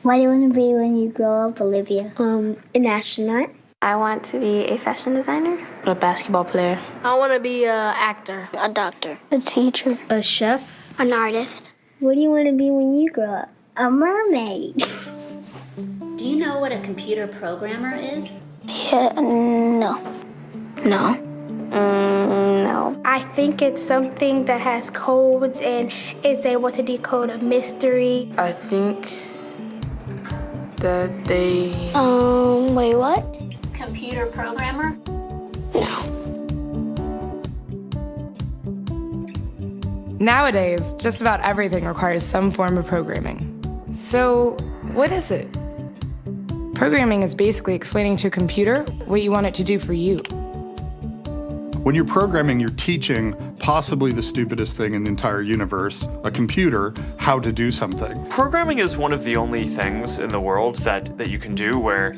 What do you want to be when you grow up, Olivia? An astronaut. I want to be a fashion designer. A basketball player. I want to be an actor. A doctor. A teacher. A chef. An artist. What do you want to be when you grow up? A mermaid. Do you know what a computer programmer is? Yeah, no. No. No. I think it's something that has codes and is able to decode a mystery. I think that they... Wait, what? Computer programmer? Nowadays, just about everything requires some form of programming. So, what is it? Programming is basically explaining to a computer what you want it to do for you. When you're programming, you're teaching possibly the stupidest thing in the entire universe, a computer, how to do something. Programming is one of the only things in the world that you can do where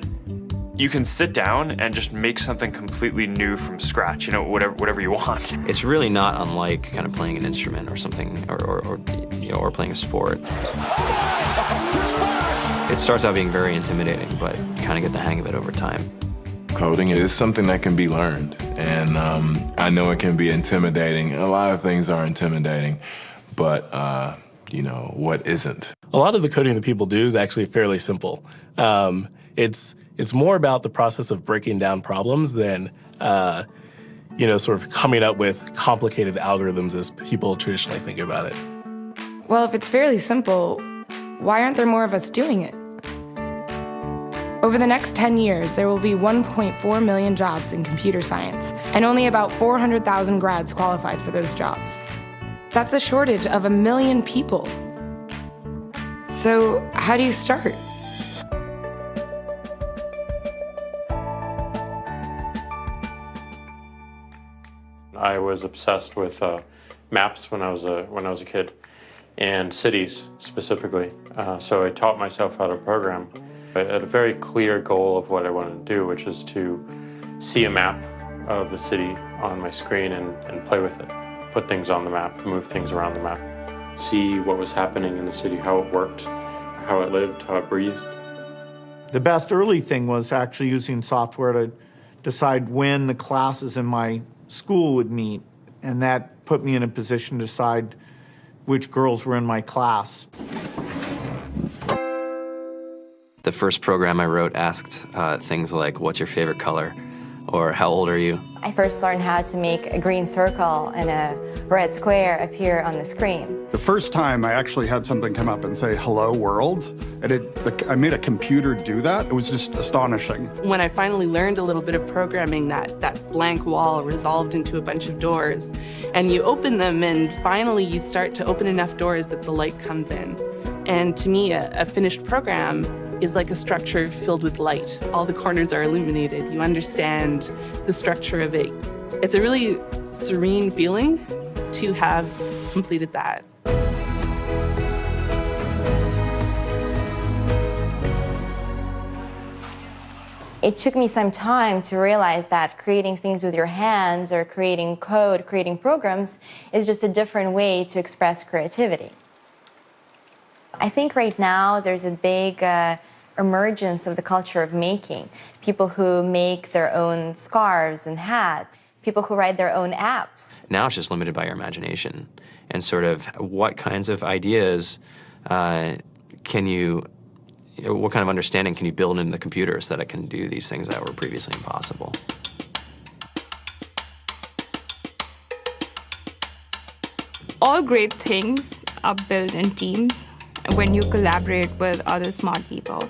you can sit down and just make something completely new from scratch, whatever you want. It's really not unlike kind of playing an instrument or something, or playing a sport. It starts out being very intimidating, but you kind of get the hang of it over time. Coding is something that can be learned, and I know it can be intimidating. A lot of things are intimidating, but what isn't? A lot of the coding that people do is actually fairly simple. It's more about the process of breaking down problems than, sort of coming up with complicated algorithms as people traditionally think about it. Well, if it's fairly simple, why aren't there more of us doing it? Over the next 10 years, there will be 1.4 million jobs in computer science, and only about 400,000 grads qualified for those jobs. That's a shortage of 1 million people. So, how do you start? I was obsessed with maps when I was a kid, and cities specifically. So I taught myself how to program. I had a very clear goal of what I wanted to do, which is to see a map of the city on my screen and play with it. Put things on the map, move things around the map. See what was happening in the city, how it worked, how it lived, how it breathed. The best early thing was actually using software to decide when the classes in my school would meet, and that put me in a position to decide which girls were in my class. The first program I wrote asked things like, what's your favorite color? Or how old are you? I first learned how to make a green circle and a red square appear on the screen. The first time I actually had something come up and say, hello world, and I made a computer do that. It was just astonishing. When I finally learned a little bit of programming, that blank wall resolved into a bunch of doors, and you open them, and finally you start to open enough doors that the light comes in. And to me, a finished program is like a structure filled with light. All the corners are illuminated. You understand the structure of it. It's a really serene feeling to have completed that. It took me some time to realize that creating things with your hands or creating code, creating programs, is just a different way to express creativity. I think right now there's a big emergence of the culture of making. People who make their own scarves and hats, people who write their own apps. Now it's just limited by your imagination and sort of what kinds of ideas what kind of understanding can you build into the computer so that it can do these things that were previously impossible. All great things are built in teams when you collaborate with other smart people.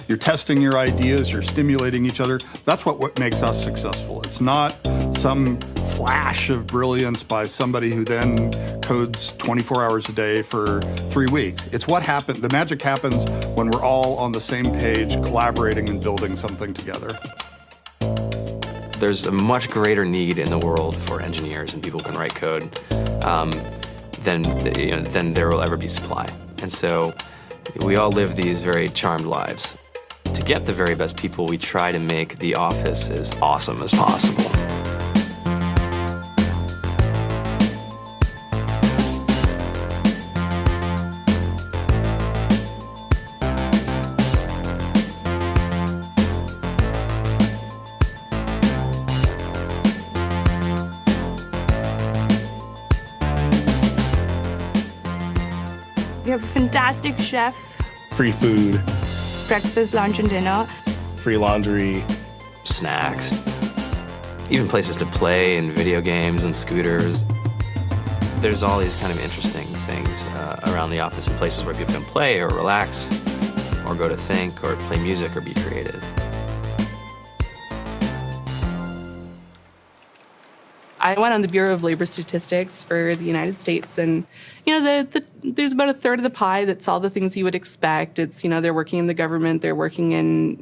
You're testing your ideas, you're stimulating each other. That's what makes us successful. It's not some flash of brilliance by somebody who then codes 24 hours a day for 3 weeks. It's what happened. The magic happens when we're all on the same page, collaborating and building something together. There's a much greater need in the world for engineers and people who can write code than there will ever be supply. And so we all live these very charmed lives. To get the very best people, we try to make the office as awesome as possible. We have a fantastic chef, Free food, breakfast, lunch, and dinner. free laundry, snacks, even places to play and video games and scooters. There's all these kind of interesting things around the office and places where people can play or relax or go to think or play music or be creative. I went on the Bureau of Labor Statistics for the United States, and there's about a third of the pie that's all the things you would expect. It's, they're working in the government, they're working in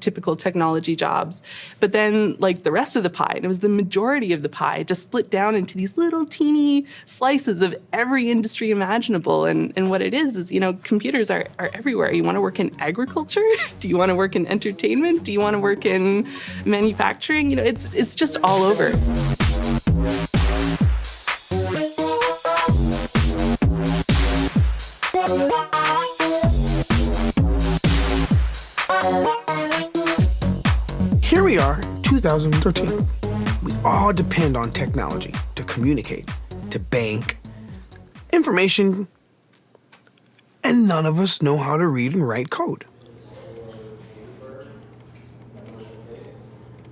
typical technology jobs. But then, like, the rest of the pie, and it was the majority of the pie, just split down into these little teeny slices of every industry imaginable. And what it is, computers are everywhere. You want to work in agriculture? Do you want to work in entertainment? Do you want to work in manufacturing? It's just all over. Here we are, 2013. We all depend on technology to communicate, to bank, information, and none of us know how to read and write code.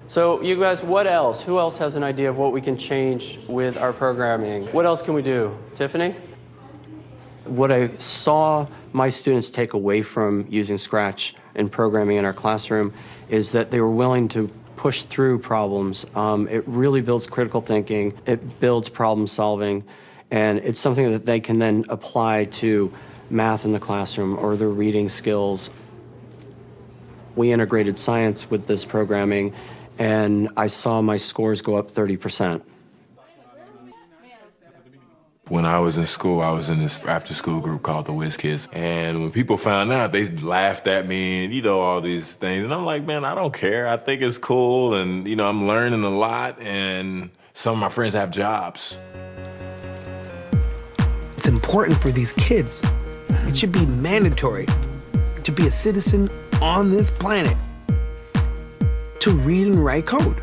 So you guys, what else? Who else has an idea of what we can change with our programming? What else can we do? Tiffany? What I saw my students take away from using Scratch and programming in our classroom is that they were willing to push through problems. It really builds critical thinking, it builds problem solving, and it's something that they can then apply to math in the classroom or their reading skills. We integrated science with this programming, and I saw my scores go up 30%. When I was in school, I was in this after-school group called the Whiz Kids. And when people found out, they laughed at me and, all these things. And I'm like, man, I don't care. I think it's cool. And, I'm learning a lot. And some of my friends have jobs. It's important for these kids. It should be mandatory to be a citizen on this planet, to read and write code.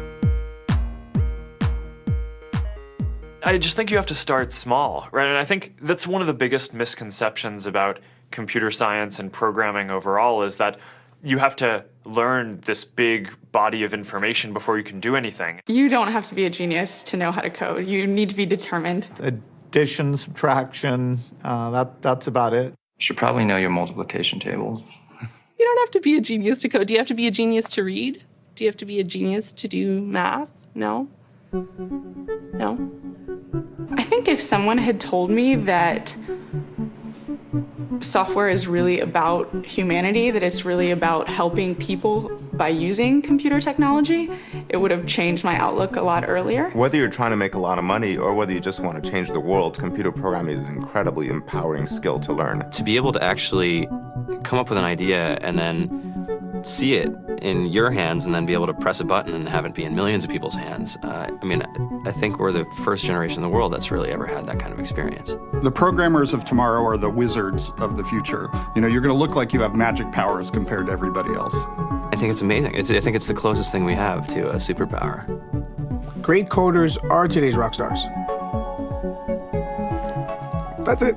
I just think you have to start small, right? And I think that's one of the biggest misconceptions about computer science and programming overall is that you have to learn this big body of information before you can do anything. You don't have to be a genius to know how to code. You need to be determined. Addition, subtraction, that's about it. You should probably know your multiplication tables. You don't have to be a genius to code. Do you have to be a genius to read? Do you have to be a genius to do math? No? No? I think if someone had told me that software is really about humanity, that it's really about helping people by using computer technology, it would have changed my outlook a lot earlier. Whether you're trying to make a lot of money or whether you just want to change the world, computer programming is an incredibly empowering skill to learn. To be able to actually come up with an idea and then see it in your hands and then be able to press a button and have it be in millions of people's hands. I think we're the first generation in the world that's really ever had that kind of experience. The programmers of tomorrow are the wizards of the future. You're going to look like you have magic powers compared to everybody else. I think it's amazing. I think it's the closest thing we have to a superpower. Great coders are today's rock stars. That's it.